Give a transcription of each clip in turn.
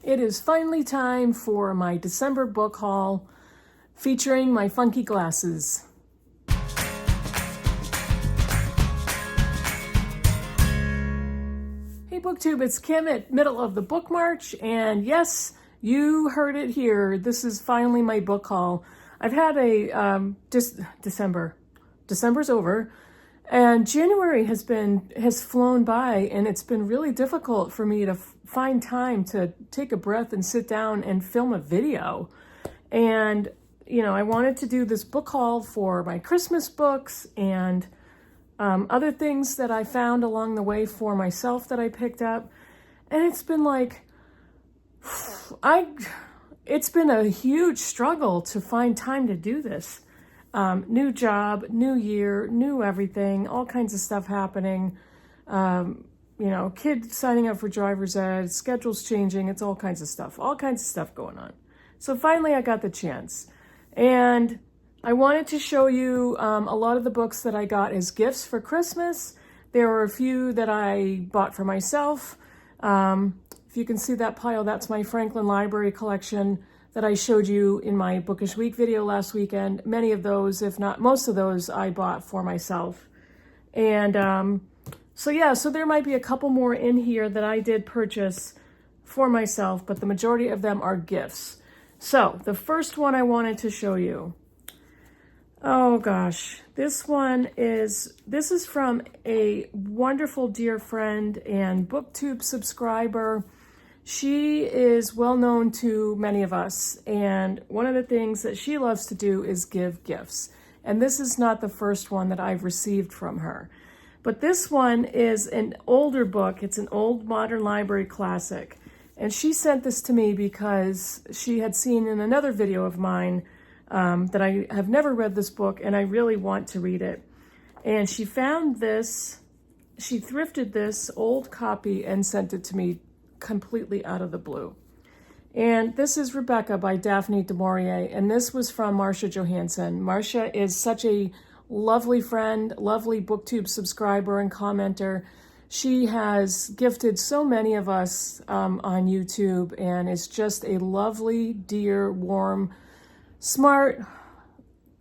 It is finally time for my December book haul featuring my funky glasses. Hey BookTube, it's Kim at Middle of the Book March, and yes, you heard it here. This is finally my book haul. I've had a December's over, and January has flown by, and it's been really difficult for me to find time to take a breath and sit down and film a video. And you know, I wanted to do this book haul for my Christmas books and other things that I found along the way for myself that I picked up. And it's been like, it's been a huge struggle to find time to do this. New job, new year, new everything, all kinds of stuff happening. You know, kids signing up for driver's ed, schedules changing, it's all kinds of stuff going on. So finally I got the chance. And I wanted to show you a lot of the books that I got as gifts for Christmas. There were a few that I bought for myself. If you can see that pile, that's my Franklin Library collection that I showed you in my Bookish Week video last weekend. Many of those, if not most of those, I bought for myself. And so there might be a couple more in here that I did purchase for myself, but the majority of them are gifts. So the first one I wanted to show you. Oh gosh, this is from a wonderful dear friend and BookTube subscriber. She is well known to many of us, and one of the things that she loves to do is give gifts. And this is not the first one that I've received from her. But this one is an older book. It's an old modern library classic. And she sent this to me because she had seen in another video of mine that I have never read this book and I really want to read it. And she found this, she thrifted this old copy and sent it to me completely out of the blue. And this is Rebecca by Daphne du Maurier, and this was from Marcia Johansson. Marcia is such a lovely friend, lovely BookTube subscriber and commenter. She has gifted so many of us on YouTube and is just a lovely, dear, warm, smart,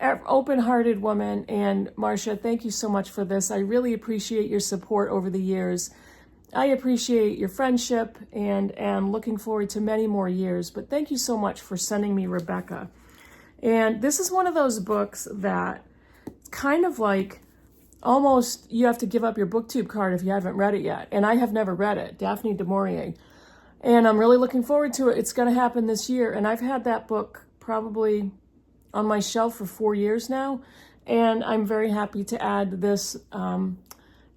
open-hearted woman. And Marcia, thank you so much for this. I really appreciate your support over the years. I appreciate your friendship and am looking forward to many more years. But thank you so much for sending me Rebecca. And this is one of those books that kind of like almost you have to give up your BookTube card if you haven't read it yet. And I have never read it, Daphne du Maurier. And I'm really looking forward to it. It's going to happen this year. And I've had that book probably on my shelf for 4 years now. And I'm very happy to add this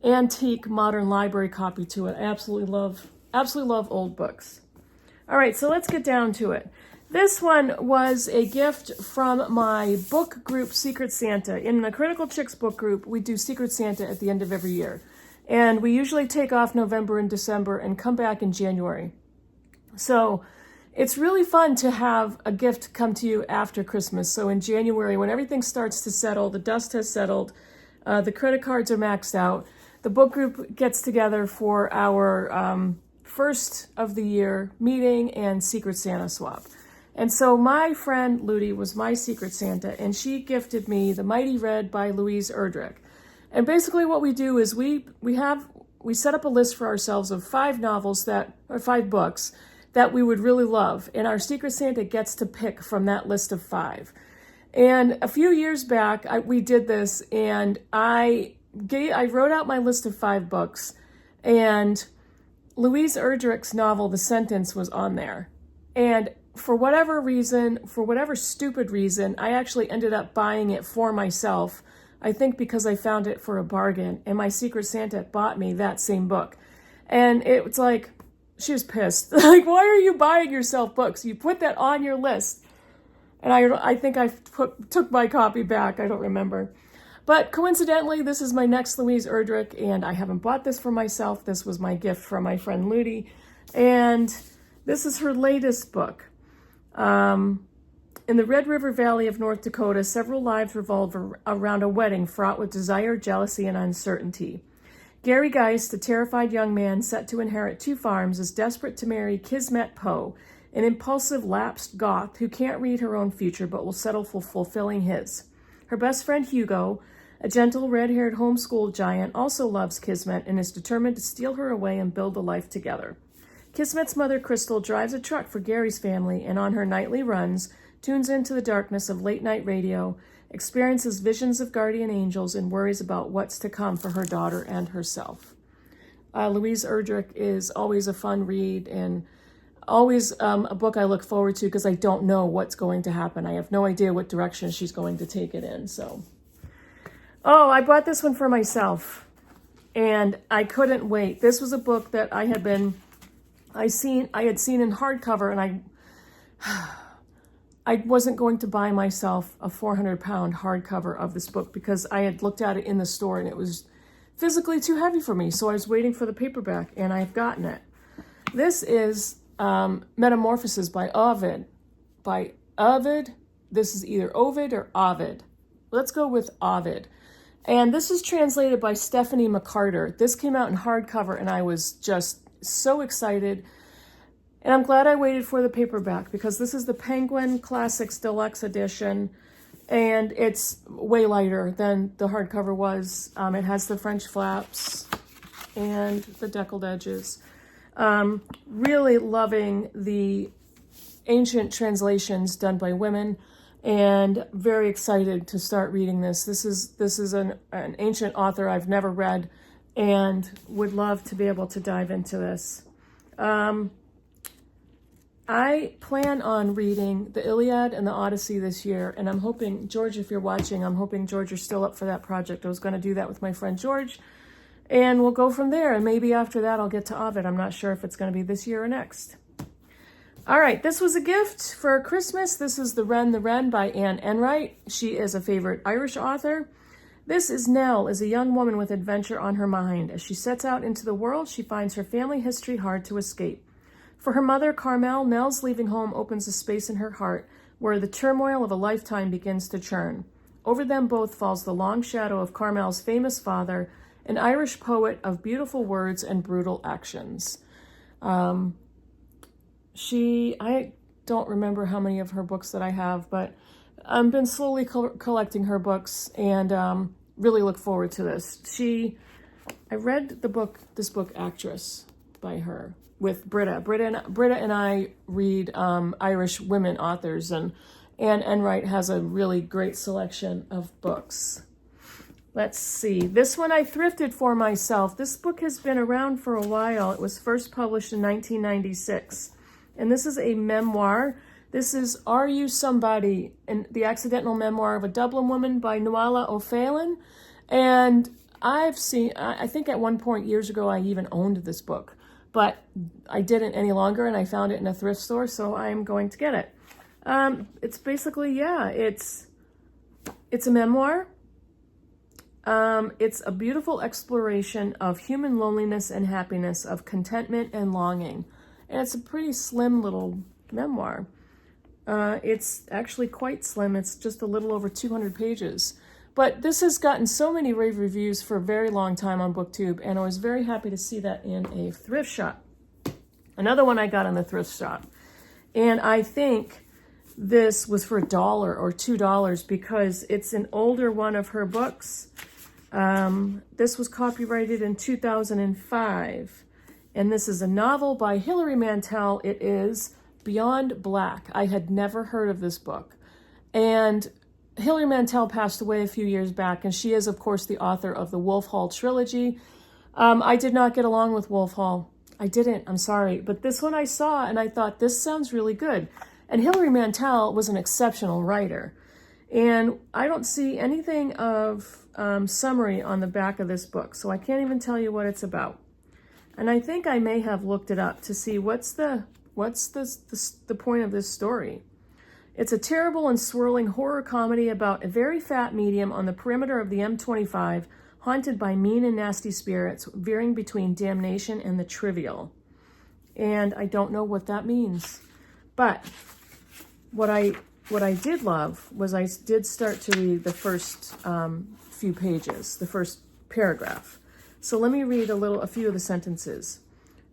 antique modern library copy to it. I absolutely love old books. All right, so let's get down to it. This one was a gift from my book group, Secret Santa. In the Critical Chicks book group, we do Secret Santa at the end of every year. And we usually take off November and December and come back in January. So it's really fun to have a gift come to you after Christmas. So in January, when everything starts to settle, the dust has settled, the credit cards are maxed out, the book group gets together for our first of the year meeting and Secret Santa swap. And so my friend Ludi was my Secret Santa, and she gifted me The Mighty Red by Louise Erdrich. And basically what we do is we set up a list for ourselves of 5 books that we would really love. And our Secret Santa gets to pick from that list of 5. And a few years back, we did this, and I wrote out my list of 5 books, and Louise Erdrich's novel, The Sentence, was on there. And for whatever reason, for whatever stupid reason, I actually ended up buying it for myself. I think because I found it for a bargain, and my Secret Santa bought me that same book. And it was like, she was pissed. Like, why are you buying yourself books? You put that on your list. And I think I took my copy back. I don't remember. But coincidentally, this is my next Louise Erdrich, and I haven't bought this for myself. This was my gift from my friend Ludi. And this is her latest book. In the Red River Valley of North Dakota, several lives revolve around a wedding fraught with desire, jealousy, and uncertainty. Gary Geist, a terrified young man set to inherit 2 farms, is desperate to marry Kismet Poe, an impulsive, lapsed goth who can't read her own future but will settle for fulfilling his. Her best friend Hugo, a gentle, red-haired homeschool giant, also loves Kismet and is determined to steal her away and build a life together. Kismet's mother, Crystal, drives a truck for Gary's family and on her nightly runs, tunes into the darkness of late-night radio, experiences visions of guardian angels, and worries about what's to come for her daughter and herself. Louise Erdrich is always a fun read and always a book I look forward to because I don't know what's going to happen. I have no idea what direction she's going to take it in. So, oh, I bought this one for myself and I couldn't wait. This was a book that I had seen in hardcover, and I wasn't going to buy myself a 400-pound hardcover of this book because I had looked at it in the store and it was physically too heavy for me. So I was waiting for the paperback and I've gotten it. This is Metamorphosis by Ovid. This is either Ovid or Ovid. Let's go with Ovid. And this is translated by Stephanie McCarter. This came out in hardcover and I was just so excited. And I'm glad I waited for the paperback because this is the Penguin Classics Deluxe Edition. And it's way lighter than the hardcover was. It has the French flaps and the deckled edges. Really loving the ancient translations done by women, and very excited to start reading this. This is an ancient author I've never read and would love to be able to dive into this. I plan on reading the Iliad and the Odyssey this year, and I'm hoping, George, if you're watching, I'm hoping, George, you're still up for that project. I was going to do that with my friend George, and we'll go from there, and maybe after that I'll get to Ovid. I'm not sure if it's going to be this year or next. All right, this was a gift for Christmas. This is The Wren by Anne Enright. She is a favorite Irish author. This is Nell, is a young woman with adventure on her mind. As she sets out into the world, she finds her family history hard to escape. For her mother, Carmel, Nell's leaving home opens a space in her heart where the turmoil of a lifetime begins to churn. Over them both falls the long shadow of Carmel's famous father, an Irish poet of beautiful words and brutal actions. I don't remember how many of her books that I have, but I've been slowly collecting her books and really look forward to this. I read this book Actress by her with Britta. Britta and I read Irish women authors, and Anne Enright has a really great selection of books. Let's see. This one I thrifted for myself. This book has been around for a while. It was first published in 1996. And this is a memoir. This is Are You Somebody? And the Accidental Memoir of a Dublin Woman by Nuala O'Phelan. And I think at one point years ago, I even owned this book. But I didn't any longer, and I found it in a thrift store, so I'm going to get it. It's basically, it's a memoir. It's a beautiful exploration of human loneliness and happiness, of contentment and longing. And it's a pretty slim little memoir. It's actually quite slim. It's just a little over 200 pages. But this has gotten so many rave reviews for a very long time on BookTube, and I was very happy to see that in a thrift shop. Another one I got in the thrift shop. And I think this was for $1 or $2 because it's an older one of her books. This was copyrighted in 2005. And this is a novel by Hilary Mantel. It is Beyond Black. I had never heard of this book. And Hilary Mantel passed away a few years back, and she is, of course, the author of the Wolf Hall trilogy. I did not get along with Wolf Hall. I didn't, I'm sorry. But this one I saw, and I thought, this sounds really good. And Hilary Mantel was an exceptional writer. And I don't see anything of summary on the back of this book, so I can't even tell you what it's about. And I think I may have looked it up to see what's the point of this story. It's a terrible and swirling horror comedy about a very fat medium on the perimeter of the M25, haunted by mean and nasty spirits, veering between damnation and the trivial. And I don't know what that means. But what I did love was I did start to read the first few pages, the first paragraph. So let me read a few of the sentences.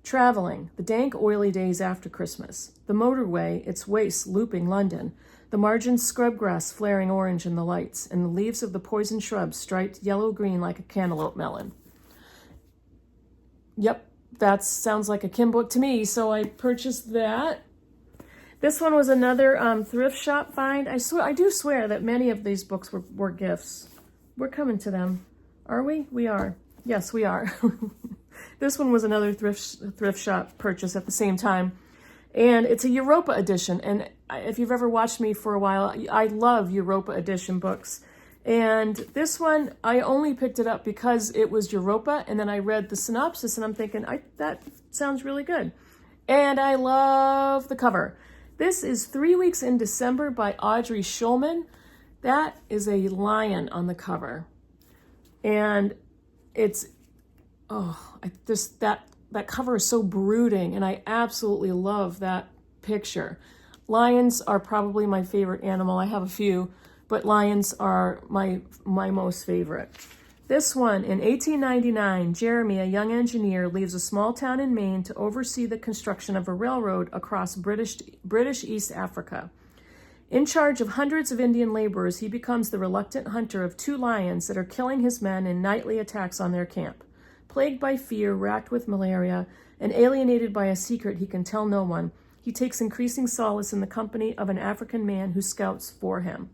Traveling, the dank, oily days after Christmas. The motorway, its waste looping London. The margins scrubgrass flaring orange in the lights, and the leaves of the poison shrubs striped yellow-green like a cantaloupe melon. Yep, that sounds like a Kim book to me, so I purchased that. This one was another thrift shop find. I do swear that many of these books were gifts. We're coming to them. Are we? We are. Yes, we are. This one was another thrift shop purchase at the same time. And it's a Europa edition. And if you've ever watched me for a while, I love Europa edition books. And this one, I only picked it up because it was Europa. And then I read the synopsis and I'm thinking, that sounds really good. And I love the cover. This is 3 Weeks in December by Audrey Schulman. That is a lion on the cover. And it's, that cover is so brooding, and I absolutely love that picture. Lions are probably my favorite animal. I have a few, but lions are my most favorite. This one, in 1899, Jeremy, a young engineer, leaves a small town in Maine to oversee the construction of a railroad across British East Africa. In charge of hundreds of Indian laborers, he becomes the reluctant hunter of 2 lions that are killing his men in nightly attacks on their camp. Plagued by fear, racked with malaria, and alienated by a secret he can tell no one, he takes increasing solace in the company of an African man who scouts for him.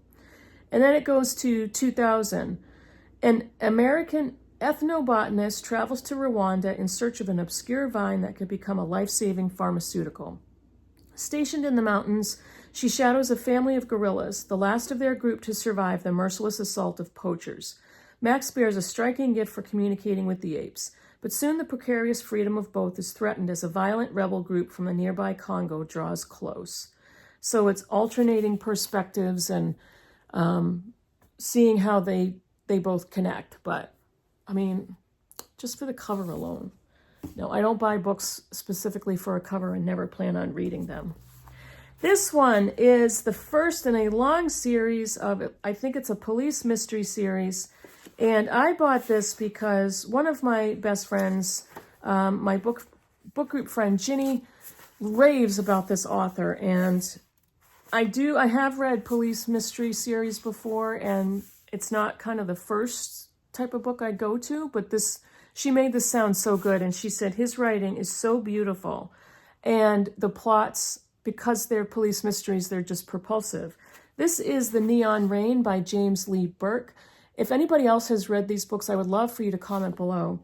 And then it goes to 2000. An American ethnobotanist travels to Rwanda in search of an obscure vine that could become a life-saving pharmaceutical. Stationed in the mountains, she shadows a family of gorillas, the last of their group to survive the merciless assault of poachers. Max bears a striking gift for communicating with the apes, but soon the precarious freedom of both is threatened as a violent rebel group from the nearby Congo draws close. So it's alternating perspectives and seeing how they both connect. But, I mean, just for the cover alone. No, I don't buy books specifically for a cover and never plan on reading them. This one is the first in a long series of, I think it's a police mystery series. And I bought this because one of my best friends, my book group friend Ginny, raves about this author. And I have read police mystery series before, and it's not kind of the first type of book I go to, but she made this sound so good. And she said his writing is so beautiful. And the plots, because they're police mysteries, they're just propulsive. This is The Neon Rain by James Lee Burke. If anybody else has read these books, I would love for you to comment below.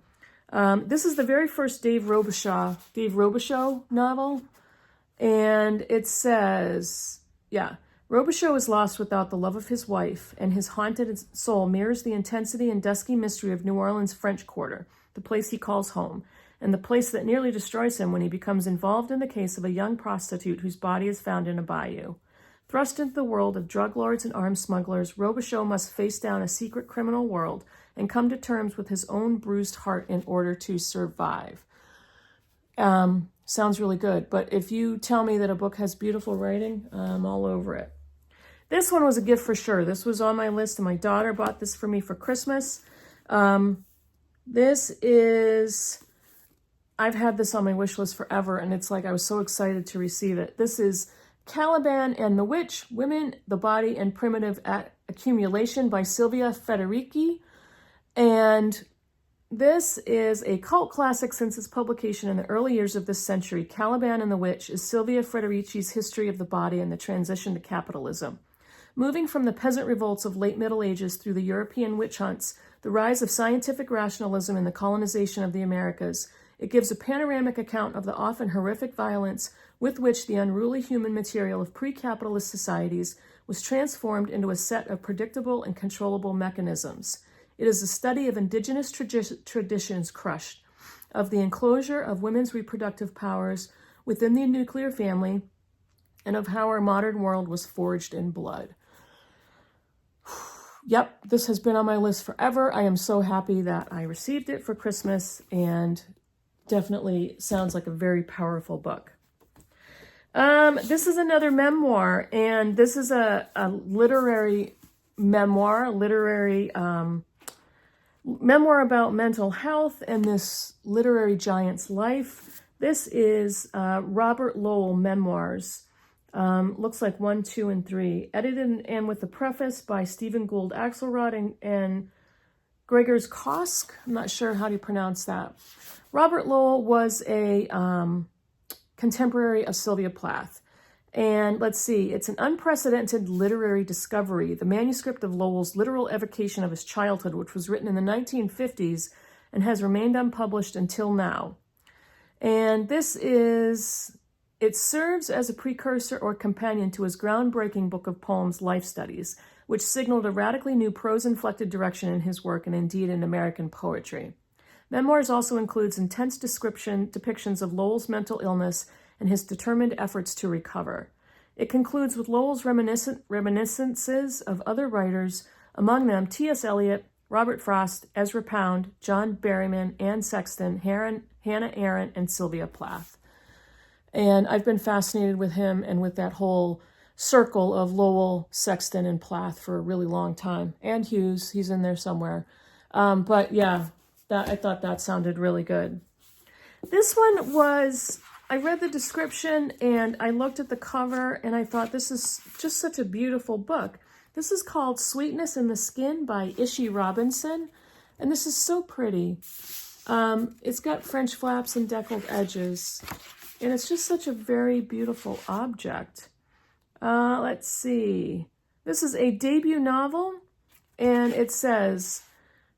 This is the very first Dave Robichaux novel. And it says, Robichaux is lost without the love of his wife, and his haunted soul mirrors the intensity and dusky mystery of New Orleans' French Quarter, the place he calls home, and the place that nearly destroys him when he becomes involved in the case of a young prostitute whose body is found in a bayou. Thrust into the world of drug lords and arms smugglers, Robichaux must face down a secret criminal world and come to terms with his own bruised heart in order to survive. Sounds really good, but if you tell me that a book has beautiful writing, I'm all over it. This one was a gift for sure. This was on my list, and my daughter bought this for me for Christmas. I've had this on my wish list forever, and it's like I was so excited to receive it. This is Caliban and the Witch, Women, the Body, and Primitive Accumulation by Silvia Federici. And this is a cult classic since its publication in the early years of this century. Caliban and the Witch is Silvia Federici's history of the body and the transition to capitalism. Moving from the peasant revolts of late Middle Ages through the European witch hunts, the rise of scientific rationalism and the colonization of the Americas, it gives a panoramic account of the often horrific violence with which the unruly human material of pre-capitalist societies was transformed into a set of predictable and controllable mechanisms. It is a study of indigenous traditions crushed, of the enclosure of women's reproductive powers within the nuclear family, and of how our modern world was forged in blood. Yep, this has been on my list forever. I am so happy that I received it for Christmas, and definitely sounds like a very powerful book. This is another memoir, and this is a literary memoir, memoir about mental health and this literary giant's life. This is Robert Lowell Memoirs. Looks like 1, 2, and 3. Edited and with the preface by Stephen Gould Axelrod and Gregors Kosk. I'm not sure how to pronounce that. Robert Lowell was a contemporary of Sylvia Plath. And let's see, it's an unprecedented literary discovery, the manuscript of Lowell's literal evocation of his childhood, which was written in the 1950s and has remained unpublished until now. And it serves as a precursor or companion to his groundbreaking book of poems, Life Studies, which signaled a radically new prose-inflected direction in his work and indeed in American poetry. Memoirs also includes intense depictions of Lowell's mental illness and his determined efforts to recover. It concludes with Lowell's reminiscences of other writers, among them T.S. Eliot, Robert Frost, Ezra Pound, John Berryman, Anne Sexton, Hannah Arendt, and Sylvia Plath. And I've been fascinated with him and with that whole circle of Lowell, Sexton, and Plath for a really long time. And Hughes, he's in there somewhere. But yeah, I thought that sounded really good. This one was, I read the description and I looked at the cover and I thought this is just such a beautiful book. This is called Sweetness in the Skin by Ishi Robinson. And this is so pretty. It's got French flaps and deckled edges. And it's just such a very beautiful object. Let's see. This is a debut novel. And it says,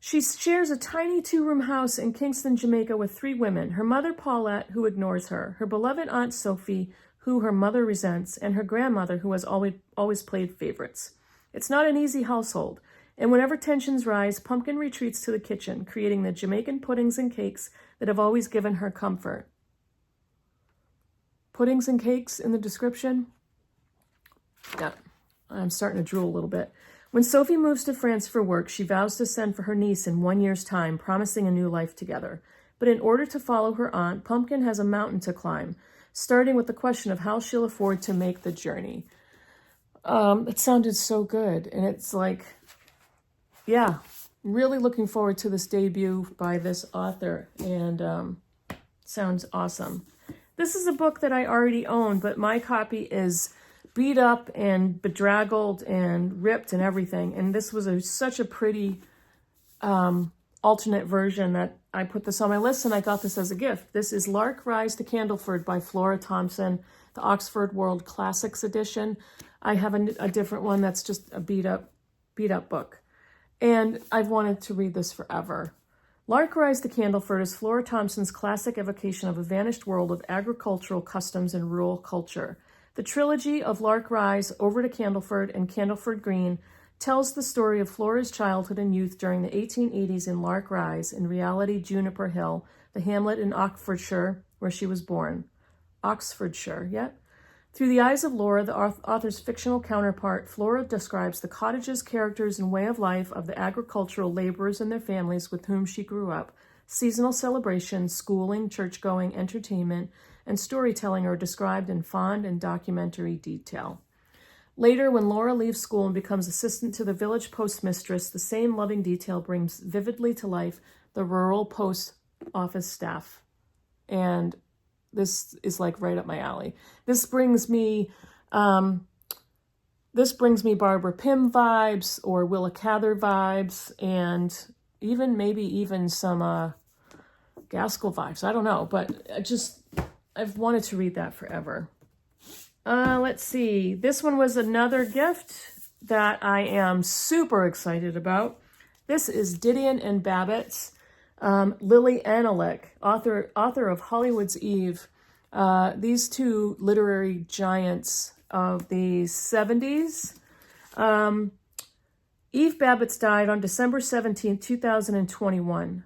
she shares a tiny 2-room house in Kingston, Jamaica with 3 women. Her mother, Paulette, who ignores her. Her beloved Aunt Sophie, who her mother resents. And her grandmother, who has always played favorites. It's not an easy household. And whenever tensions rise, Pumpkin retreats to the kitchen, creating the Jamaican puddings and cakes that have always given her comfort. Puddings and cakes in the description. Yeah, I'm starting to drool a little bit. When Sophie moves to France for work, she vows to send for her niece in 1 year's time, promising a new life together. But in order to follow her aunt, Pumpkin has a mountain to climb, starting with the question of how she'll afford to make the journey. It sounded so good. And it's like, yeah, really looking forward to this debut by this author. And sounds awesome. This is a book that I already own, but my copy is beat up and bedraggled and ripped and everything. And this was such a pretty alternate version that I put this on my list and I got this as a gift. This is Lark, Rise to Candleford by Flora Thompson, the Oxford World Classics edition. I have a different one that's just a beat up book. And I've wanted to read this forever. Lark, Rise to Candleford is Flora Thompson's classic evocation of a vanished world of agricultural customs and rural culture. The trilogy of Lark, Rise, Over to Candleford, and Candleford Green tells the story of Flora's childhood and youth during the 1880s in Lark Rise, in reality Juniper Hill, the hamlet in Oxfordshire where she was born. Oxfordshire, yet? Through the eyes of Laura, the author's fictional counterpart, Flora describes the cottages, characters, and way of life of the agricultural laborers and their families with whom she grew up. Seasonal celebrations, schooling, church-going, entertainment, and storytelling are described in fond and documentary detail. Later, when Laura leaves school and becomes assistant to the village postmistress, the same loving detail brings vividly to life the rural post office staff. And this is like right up my alley. This brings me Barbara Pym vibes or Willa Cather vibes, and maybe some Gaskell vibes. I don't know, but I've wanted to read that forever. Let's see. This one was another gift that I am super excited about. This is Didan and Babitz. Lily Analick, author of Hollywood's Eve. These two literary giants of the 70s. Eve Babitz died on December 17, 2021.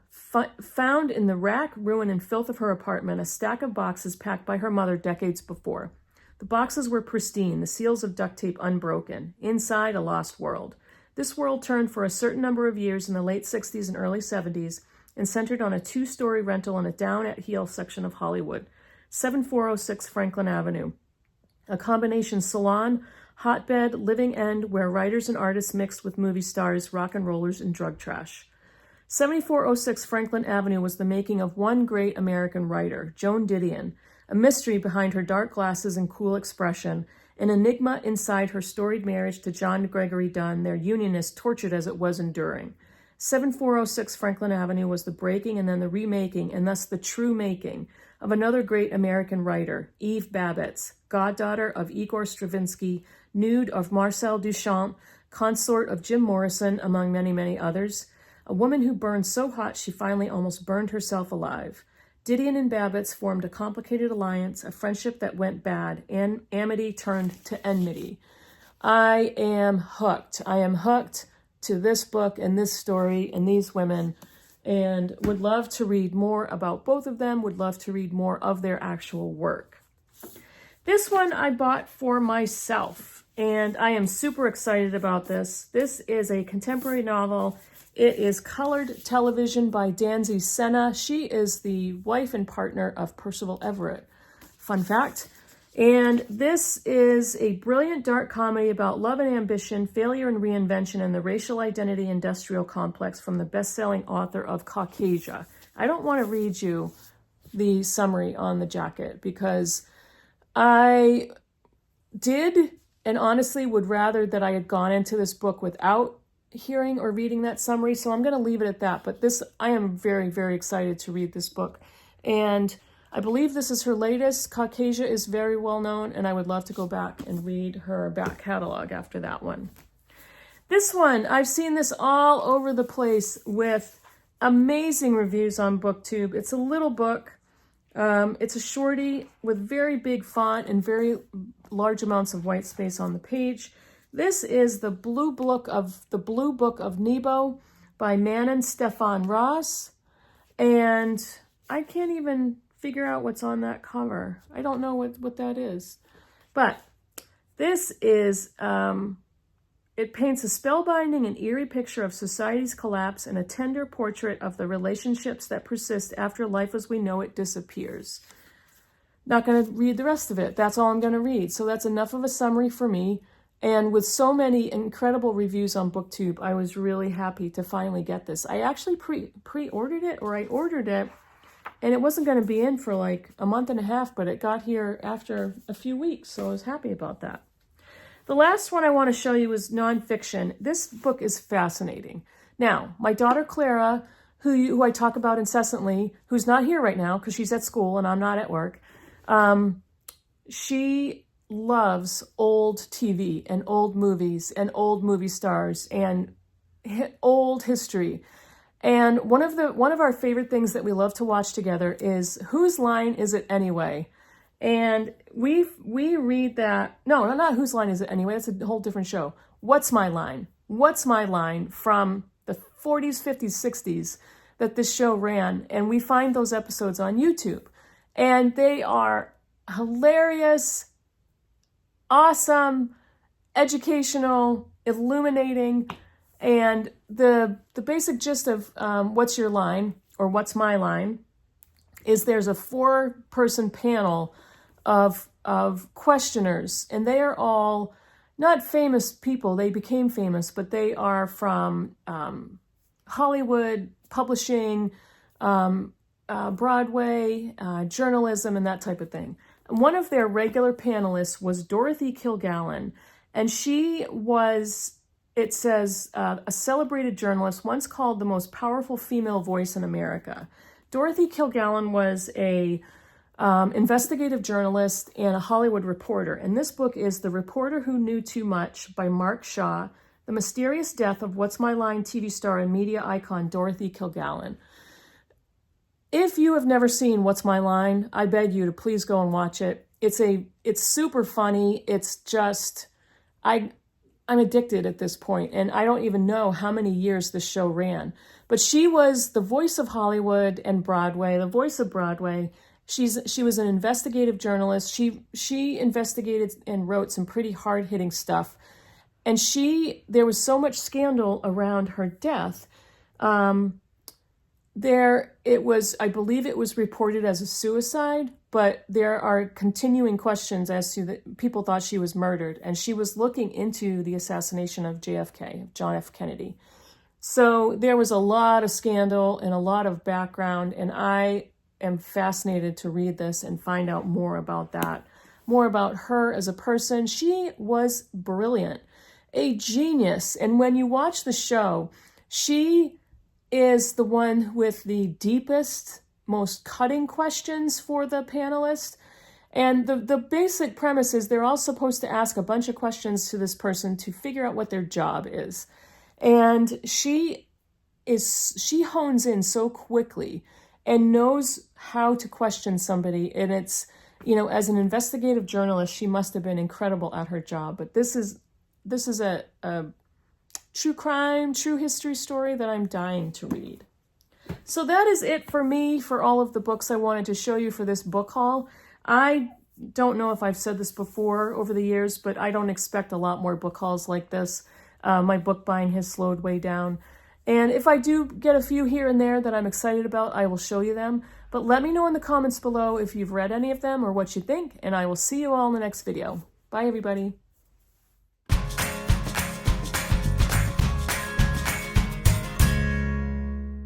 Found in the rack, ruin, and filth of her apartment, a stack of boxes packed by her mother decades before. The boxes were pristine, the seals of duct tape unbroken. Inside, a lost world. This world turned for a certain number of years in the late 60s and early 70s and centered on a 2-story rental in a down-at-heel section of Hollywood, 7406 Franklin Avenue. A combination salon, hotbed, living end where writers and artists mixed with movie stars, rock and rollers, and drug trash. 7406 Franklin Avenue was the making of one great American writer, Joan Didion, a mystery behind her dark glasses and cool expression, an enigma inside her storied marriage to John Gregory Dunn, their union as tortured as it was enduring. 7406 Franklin Avenue was the breaking and then the remaking, and thus the true making, of another great American writer, Eve Babitz, goddaughter of Igor Stravinsky, nude of Marcel Duchamp, consort of Jim Morrison, among many, many others, a woman who burned so hot she finally almost burned herself alive. Didan and Babitz formed a complicated alliance, a friendship that went bad, and amity turned to enmity. I am hooked. I am hooked to this book and this story and these women, and would love to read more about both of them, would love to read more of their actual work. This one I bought for myself, and I am super excited about this. This is a contemporary novel. It is Colored Television by Danzy Senna. She is the wife and partner of Percival Everett. Fun fact. And this is a brilliant dark comedy about love and ambition, failure and reinvention, and the racial identity industrial complex from the best-selling author of Caucasia. I don't want to read you the summary on the jacket because I did and honestly would rather that I had gone into this book without hearing or reading that summary, so I'm going to leave it at that. But this, I am very, very excited to read this book. And I believe this is her latest. Caucasia is very well known, and I would love to go back and read her back catalog after that one. This one, I've seen this all over the place with amazing reviews on BookTube. It's a little book. It's a shorty with very big font and very large amounts of white space on the page. This is the Blue Book of Nebo by Manon Stefan Ross, and I can't even figure out what's on that cover. I don't know what that is, but this is it paints a spellbinding and eerie picture of society's collapse and a tender portrait of the relationships that persist after life as we know it disappears. Not going to read the rest of it. That's all I'm going to read. So that's enough of a summary for me. And with so many incredible reviews on BookTube, I was really happy to finally get this. I actually pre-ordered it, or I ordered it, and it wasn't going to be in for like a month and a half, but it got here after a few weeks, so I was happy about that. The last one I want to show you is nonfiction. This book is fascinating. Now, my daughter Clara, who I talk about incessantly, who's not here right now because she's at school and I'm not at work, she loves old TV and old movies and old movie stars and old history. And one of our favorite things that we love to watch together is Whose Line Is It Anyway? And we read that, no, not Whose Line Is It Anyway? That's a whole different show. What's My Line? What's My Line from the 40s, 50s, 60s that this show ran. And we find those episodes on YouTube. And they are hilarious, awesome, educational, illuminating, and the basic gist of What's Your Line, or What's My Line, is there's a 4-person panel of questioners, and they are all not famous people. They became famous, but they are from Hollywood, publishing, Broadway, journalism, and that type of thing. One of their regular panelists was Dorothy Kilgallen, and she was, it says, a celebrated journalist, once called the most powerful female voice in America. Dorothy Kilgallen was a investigative journalist and a Hollywood reporter, and this book is The Reporter Who Knew Too Much by Mark Shaw, the mysterious death of What's My Line TV star and media icon Dorothy Kilgallen. If you have never seen What's My Line, I beg you to please go and watch it. It's super funny. It's just, I'm addicted at this point, and I don't even know how many years this show ran. But she was the voice of Hollywood and Broadway, the voice of Broadway. She was an investigative journalist. She investigated and wrote some pretty hard-hitting stuff. And there was so much scandal around her death. I believe it was reported as a suicide, but there are continuing questions as to that people thought she was murdered, and she was looking into the assassination of JFK, John F. Kennedy. So there was a lot of scandal and a lot of background, and I am fascinated to read this and find out more about that, more about her as a person. She was brilliant, a genius. And when you watch the show, she is the one with the deepest, most cutting questions for the panelists. And the basic premise is they're all supposed to ask a bunch of questions to this person to figure out what their job is. And she hones in so quickly and knows how to question somebody. And it's, as an investigative journalist, she must have been incredible at her job. But this is a true crime, true history story that I'm dying to read. So that is it for me for all of the books I wanted to show you for this book haul. I don't know if I've said this before over the years, but I don't expect a lot more book hauls like this. My book buying has slowed way down. And if I do get a few here and there that I'm excited about, I will show you them. But let me know in the comments below if you've read any of them or what you think, and I will see you all in the next video. Bye, everybody.